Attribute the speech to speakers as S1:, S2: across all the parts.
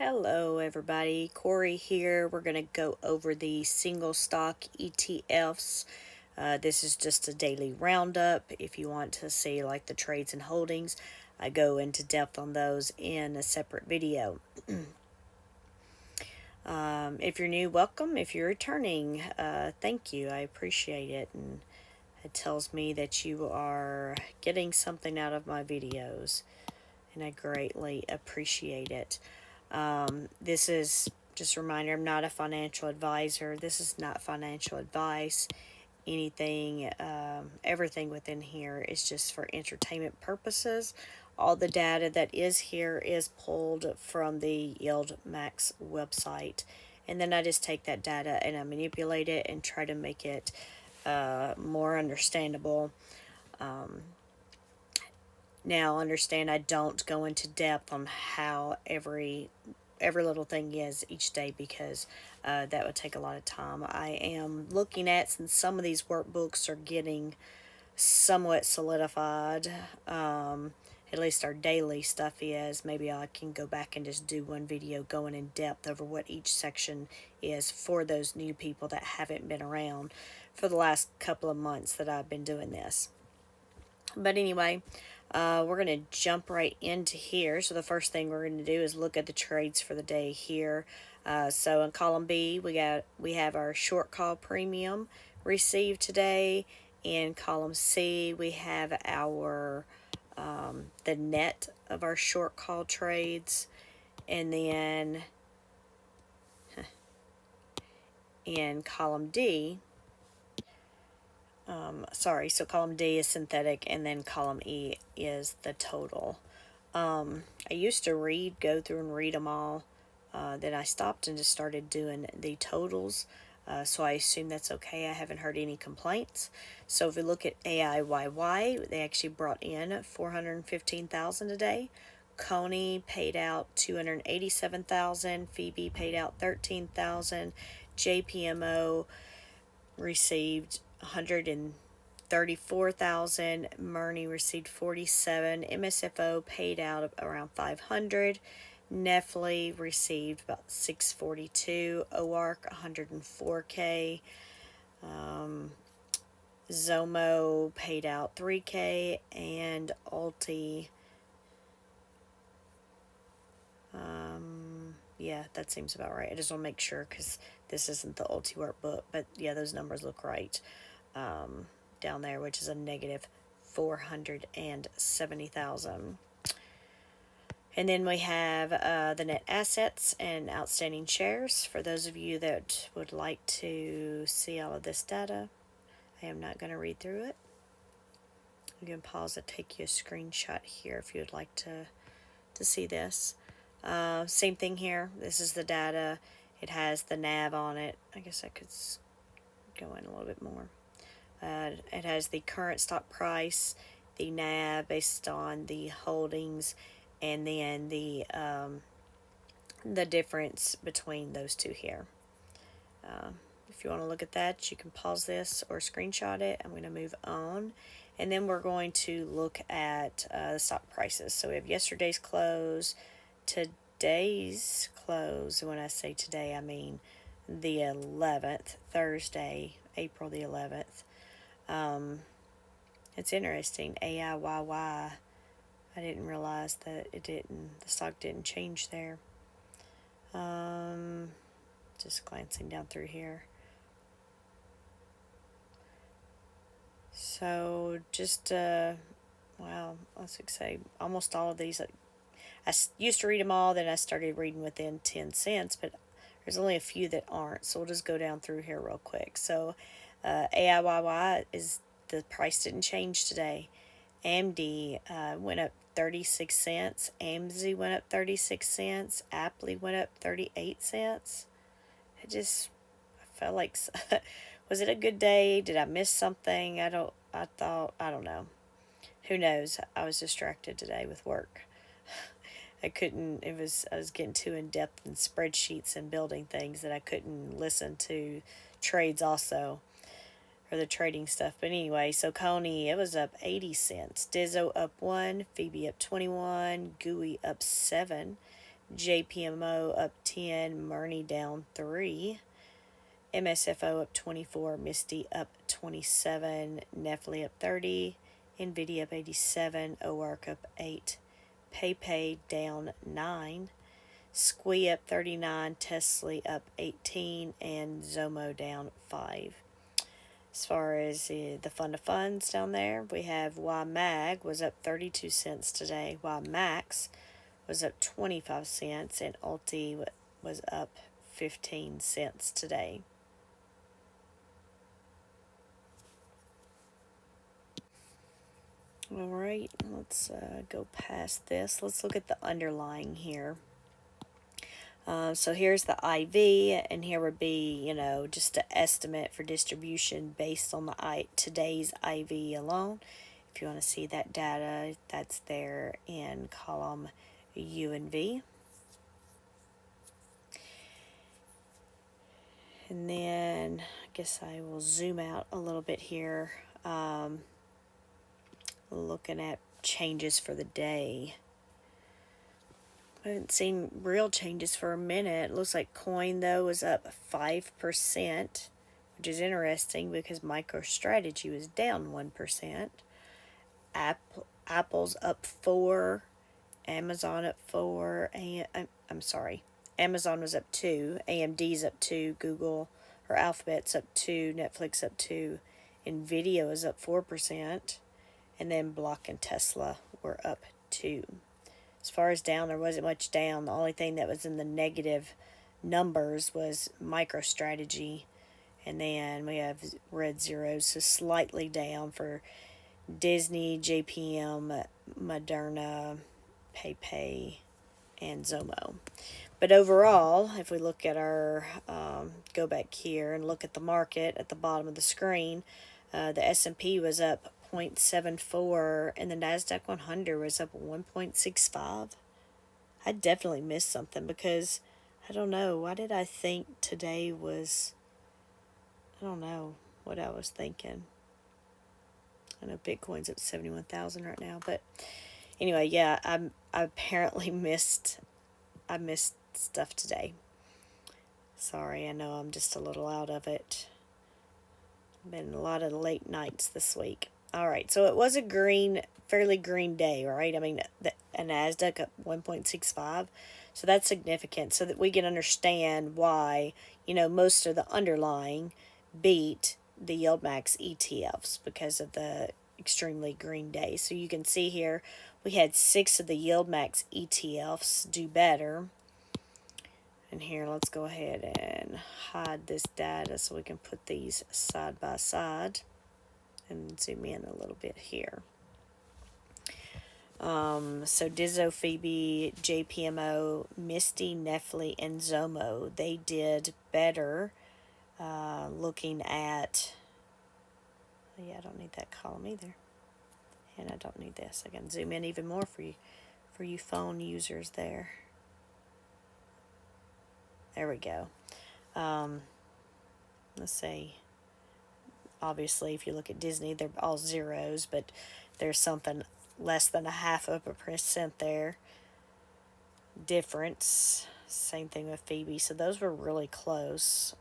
S1: Hello everybody, Corey here. We're going to go over the single stock ETFs. This is just a daily roundup. If you want to see like the trades and holdings, I go into depth on those in a separate video. If you're new, welcome. If you're returning, thank you. I appreciate it, and it tells me that you are getting something out of my videos, and I greatly appreciate it. This is just a reminder, I'm not a financial advisor. This is not financial advice. Anything, everything within here is just for entertainment purposes. All the data that is here is pulled from the YieldMax website. And then I just take that data and I manipulate it and try to make it more understandable. Now, understand I don't go into depth on how every little thing is each day because that would take a lot of time. I am looking at, since some of these workbooks are getting somewhat solidified, at least our daily stuff is, maybe I can go back and just do one video going in depth over what each section is for those new people that haven't been around for the last couple of months that I've been doing this. But anyway, we're going to jump right into here. So the first thing we're going to do is look at the trades for the day here. So in column B, we have our short call premium received today. In column C, we have our the net of our short call trades, and then in column D. So column D is synthetic, and then column E is the total. I used to go through and read them all. Then I stopped and just started doing the totals. So I assume that's okay. I haven't heard any complaints. So if we look at AIYY, they actually brought in $415,000 today. Coney paid out $287,000. Phoebe paid out $13,000. JPMO received $134,000. Murney received $47,000. MSFO paid out around $500,000. Nefli received about $642,000. OARC $104,000. Zomo paid out $3,000, and Alti, yeah, that seems about right. I just want to make sure because this isn't the Alti workbook, but yeah, those numbers look right down there, which is a negative $470,000. And then we have the net assets and outstanding shares. For those of you that would like to see all of this data, I am not going to read through it. You can pause it, take you a screenshot here if you would like to see this. Same thing here. This is the data. It has the NAV on it. I guess I could go in a little bit more. It has the current stock price, the NAV based on the holdings, and then the difference between those two here. If you want to look at that, you can pause this or screenshot it. I'm going to move on. And then we're going to look at the stock prices. So we have yesterday's close, today's close. And when I say today, I mean the 11th, Thursday, April the 11th. It's interesting. AIYY. I didn't realize that the stock didn't change there. Just glancing down through here. So just, wow, let's say almost all of these. I used to read them all, then I started reading within 10 cents, but there's only a few that aren't. So we'll just go down through here real quick. So AIYY is, the price didn't change today. AMD went up 36 cents. AMZ went up 36 cents. Aptly went up 38 cents. I felt like, was it a good day? Did I miss something? I don't know. Who knows? I was distracted today with work. I was getting too in depth in spreadsheets and building things that I couldn't listen to trades also, or the trading stuff. But anyway, so Coney, it was up 80 cents. Dizzo up 1, Phoebe up 21, Gooey up 7, JPMO up 10, Murny down 3. MSFO up 24, Misty up 27, Neply up 30, Nvidia up 87, OARC up 8, PayPay down 9, Squee up 39, Tesla up 18, and Zomo down 5. As far as the fund of funds down there, we have YMAG was up 32 cents today. YMax was up 25 cents, and Ulti was up 15 cents today. All right, let's go past this. Let's look at the underlying here. So here's the IV, and here would be, just an estimate for distribution based on the today's IV alone. If you want to see that data, that's there in column U and V. And then I guess I will zoom out a little bit here, looking at changes for the day. I haven't seen real changes for a minute. It looks like coin, though, was up 5%, which is interesting because MicroStrategy was down 1%. Apple's up 4, Amazon up 4, and I'm sorry, Amazon was up 2, AMD's up 2, Google or Alphabet's up 2, Netflix up 2, Nvidia was up 4%, and then Block and Tesla were up 2. As far as down, there wasn't much down. The only thing that was in the negative numbers was MicroStrategy. And then we have red zeros, so slightly down for Disney, JPM, Moderna, PayPay, and Zomo. But overall, if we look at our, go back here and look at the market at the bottom of the screen, the S&P was up 0.74 and the NASDAQ 100 was up 1.65. I definitely missed something because I don't know. Why did I think today was, I don't know what I was thinking. I know Bitcoin's up 71,000 right now, but anyway, yeah, I apparently missed stuff today. Sorry, I know I'm just a little out of it. Been a lot of late nights this week. All right, so it was a fairly green day, right? I mean, a NASDAQ up 1.65, so that's significant so that we can understand why, most of the underlying beat the YieldMax ETFs because of the extremely green day. So you can see here we had 6 of the YieldMax ETFs do better. And here, let's go ahead and hide this data so we can put these side by side and zoom in a little bit here. So Dizzo, Phoebe, JPMO, Misty, Neply, and Zomo, they did better. Looking at, yeah, I don't need that column either. And I don't need this. I can zoom in even more for you phone users there. There we go. Let's see. Obviously, if you look at Disney, they're all zeros, but there's something less than 0.5% there difference. Same thing with Phoebe. So those were really close.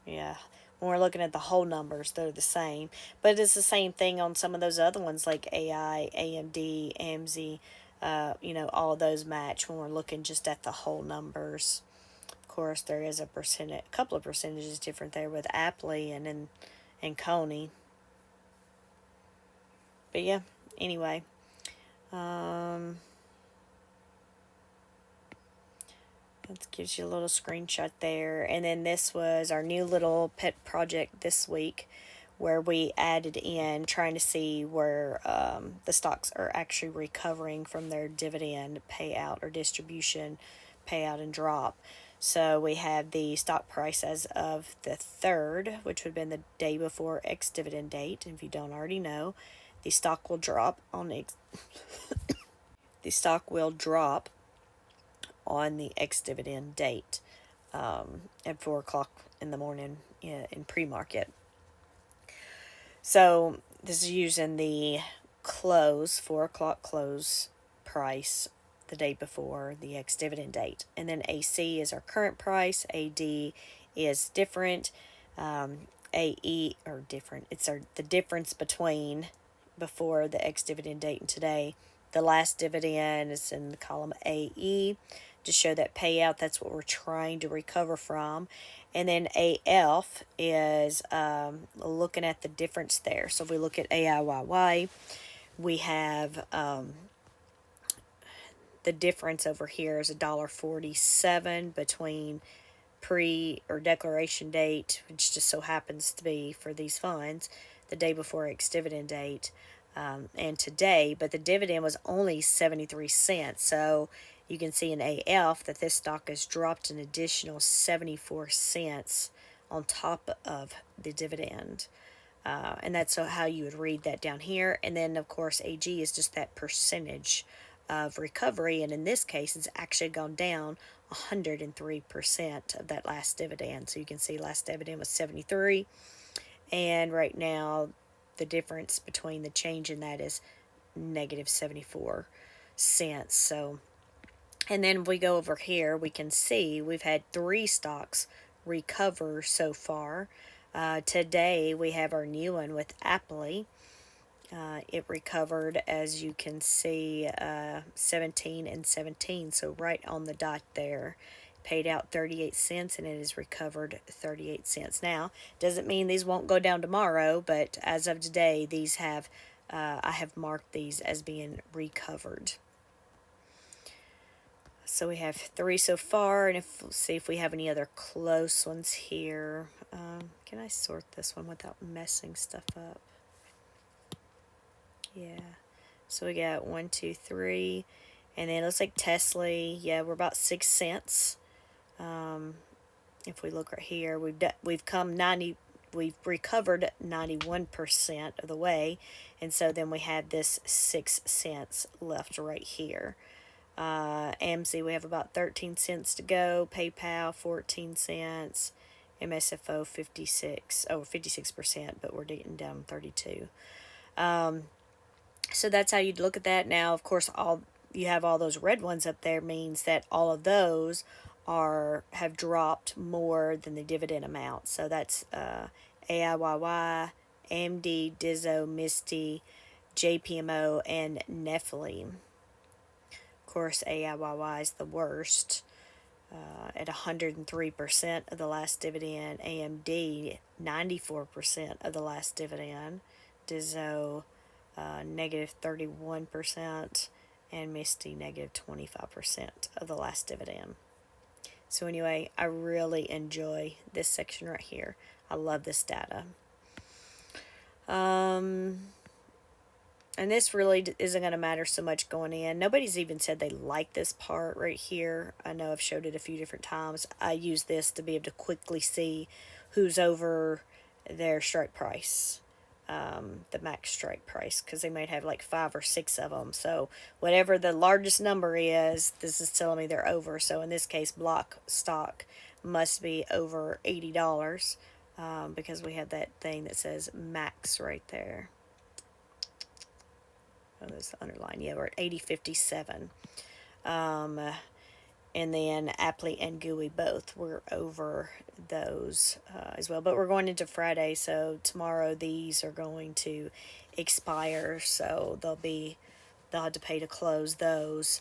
S1: Yeah. When we're looking at the whole numbers, they're the same. But it's the same thing on some of those other ones like AI, AMD, AMZ. All of those match when we're looking just at the whole numbers. Of course, there is a couple of percentages different there with Aptly and Coney. But yeah, anyway. That gives you a little screenshot there. And then this was our new little pet project this week where we added in trying to see where the stocks are actually recovering from their dividend payout or distribution payout and drop. So we have the stock price as of the 3rd, which would have been the day before ex-dividend date. And if you don't already know, the stock will drop on the stock will drop on the ex-dividend date at 4 o'clock in the morning in pre-market. So this is using the 4 o'clock close price the day before the ex-dividend date. And then AC is our current price. AD is different. AE or different. It's the difference between before the ex-dividend date and today. The last dividend is in the column AE to show that payout. That's what we're trying to recover from. And then AF is looking at the difference there. So if we look at AIYY, we have the difference over here is $1.47 between pre or declaration date, which just so happens to be for these funds the day before ex-dividend date, and today, but the dividend was only 73 cents. So you can see in AF that this stock has dropped an additional 74 cents on top of the dividend. And that's how you would read that down here. And then, of course, AG is just that percentage of recovery. And in this case, it's actually gone down 103% of that last dividend. So you can see last dividend was 73. And right now, the difference between the change in that is negative 74 cents. So, and then if we go over here, we can see we've had 3 stocks recover so far. Today, we have our new one with Apple. It recovered, as you can see, 17 and 17, so right on the dot there. Paid out 38 cents and it has recovered 38 cents. Now, doesn't mean these won't go down tomorrow, but as of today, these have I have marked these as being recovered. So we have 3 so far, and we'll see if we have any other close ones here. Can I sort this one without messing stuff up? Yeah. So we got 1, 2, 3, and then it looks like Tesla. Yeah, we're about 6 cents. If we look right here, we've recovered 91% of the way, and so then we have this 6 cents left right here. AMC, we have about 13 cents to go. PayPal, 14 cents. MSFO, 56%, but we're getting down 32. So that's how you'd look at that. Now, of course, you have all those red ones up there means that all of those have dropped more than the dividend amount. So that's AIYY, AMD, Dizzo, Misty, JPMO, and Nephilim. Of course, AIYY is the worst at 103% of the last dividend. AMD, 94% of the last dividend. Dizzo, negative 31%, and Misty, negative 25% of the last dividend. So anyway, I really enjoy this section right here. I love this data. And this really isn't going to matter so much going in. Nobody's even said they like this part right here. I know I've showed it a few different times. I use this to be able to quickly see who's over their strike price, the max strike price, because they might have like 5 or 6 of them. So whatever the largest number is, this is telling me they're over. So in this case, block stock must be over $80 because we have that thing that says max right there. Oh, there's the underline. Yeah, we're at 80.57. And then Apple and GUI both were over those as well. But we're going into Friday, so tomorrow these are going to expire. So they'll have to pay to close those.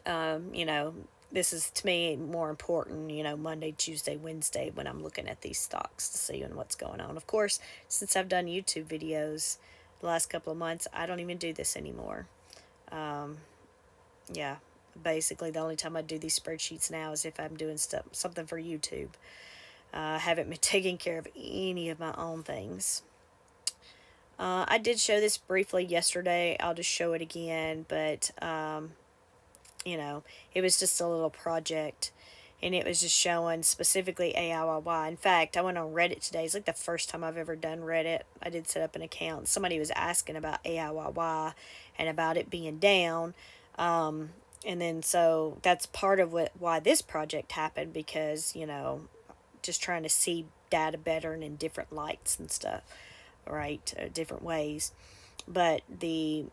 S1: This is, to me, more important, Monday, Tuesday, Wednesday when I'm looking at these stocks to see what's going on. Of course, since I've done YouTube videos the last couple of months, I don't even do this anymore. Yeah, basically the only time I do these spreadsheets now is if I'm doing something for YouTube. I haven't been taking care of any of my own things. I did show this briefly yesterday. I'll just show it again, but it was just a little project, and it was just showing specifically AIYY. In fact, I went on Reddit today. It's like the first time I've ever done Reddit. I did set up an account. Somebody was asking about AIYY and about it being down. And then so that's part of why this project happened, because, just trying to see data better and in different lights and stuff, right? Different ways. But the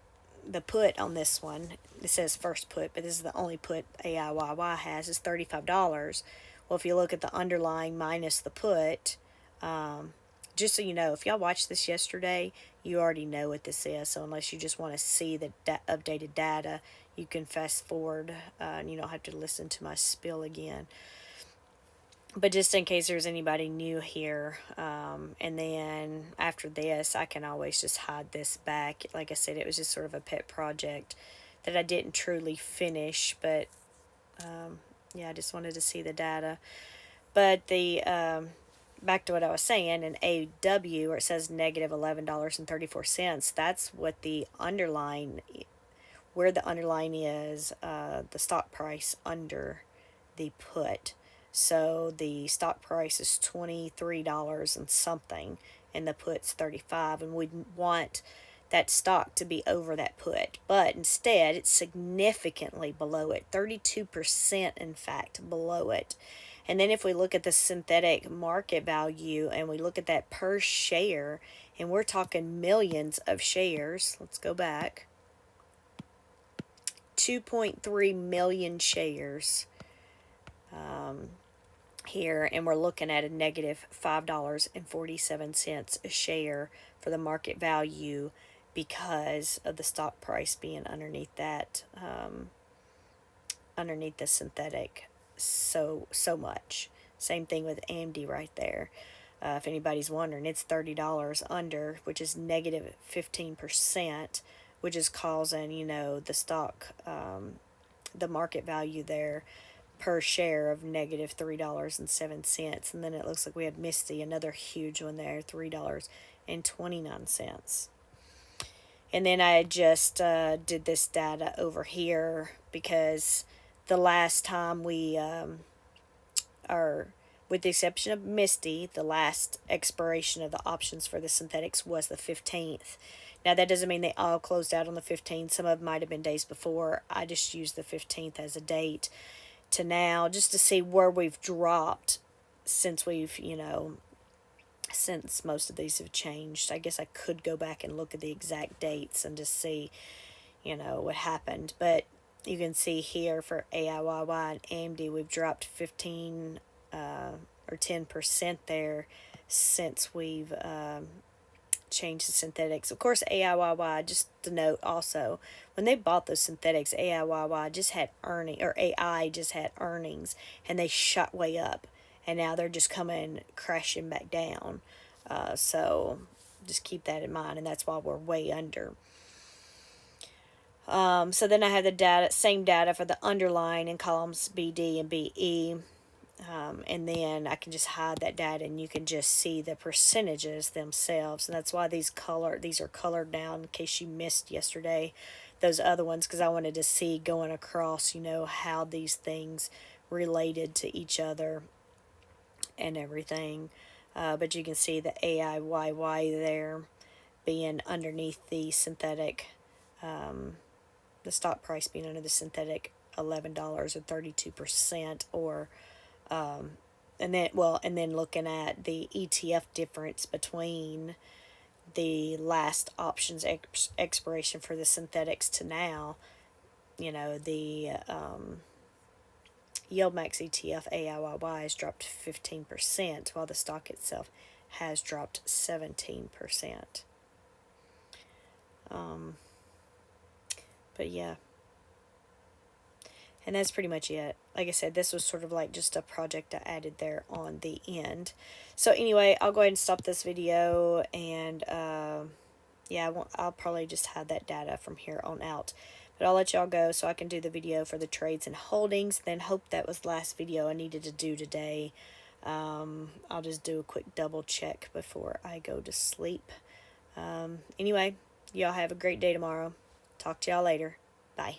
S1: the put on this one, it says first put, but this is the only put AIYY has, is $35. Well, if you look at the underlying minus the put, just so you know, if y'all watched this yesterday, you already know what this is. So unless you just want to see the updated data, you can fast forward and you don't have to listen to my spiel again. But just in case there's anybody new here, and then after this, I can always just hide this back. Like I said, it was just sort of a pet project that I didn't truly finish, but yeah, I just wanted to see the data. But the back to what I was saying, in AW, where it says negative $11.34, that's what the underline, where the underline is, the stock price under the put. So the stock price is $23 and something, and the put's 35, and we want that stock to be over that put. But instead, it's significantly below it, 32% in fact below it. And then if we look at the synthetic market value and we look at that per share, and we're talking millions of shares, let's go back. 2.3 million shares here, and we're looking at a negative $5.47 a share for the market value because of the stock price being underneath that, underneath the synthetic so much. Same thing with AMD right there. If anybody's wondering, it's $30 under, which is negative 15%, which is causing, you know, the stock, the market value there per share of negative $3.07. And then it looks like we have Misty, another huge one there, $3.29. And then I just did this data over here because the last time we are, with the exception of Misty, the last expiration of the options for the synthetics was the 15th. Now, that doesn't mean they all closed out on the 15th. Some of them might have been days before. I just used the 15th as a date to now, just to see where we've dropped since we've, you know, since most of these have changed. I guess I could go back and look at the exact dates and just see, you know, what happened. But you can see here for AIYY and AMD, we've dropped 15 or 10% there since we've changed the synthetics. Of course, AIYY, just to note also, when they bought those synthetics, AIYY just had earning, or AI just had earnings, and they shot way up, and now they're just coming crashing back down. So just keep that in mind, and that's why we're way under. So then I have the data, same data for the underlying in columns BD and BE. And then I can just hide that data, and you can just see the percentages themselves. And that's why these are colored now, in case you missed yesterday those other ones, because I wanted to see going across, you know, how these things related to each other and everything. But you can see the AIYY there being underneath the synthetic, the stock price being under the synthetic $11 or 32%, or and then looking at the ETF difference between the last options expiration for the synthetics to now, you know, the YieldMax ETF AIYY has dropped 15%, while the stock itself has dropped 17%. But yeah. And that's pretty much it. Like I said, this was sort of like just a project I added there on the end. So anyway, I'll go ahead and stop this video. And yeah, I'll probably just have that data from here on out. But I'll let y'all go so I can do the video for the trades and holdings. Then hope that was the last video I needed to do today. I'll just do a quick double check before I go to sleep. Anyway, y'all have a great day tomorrow. Talk to y'all later.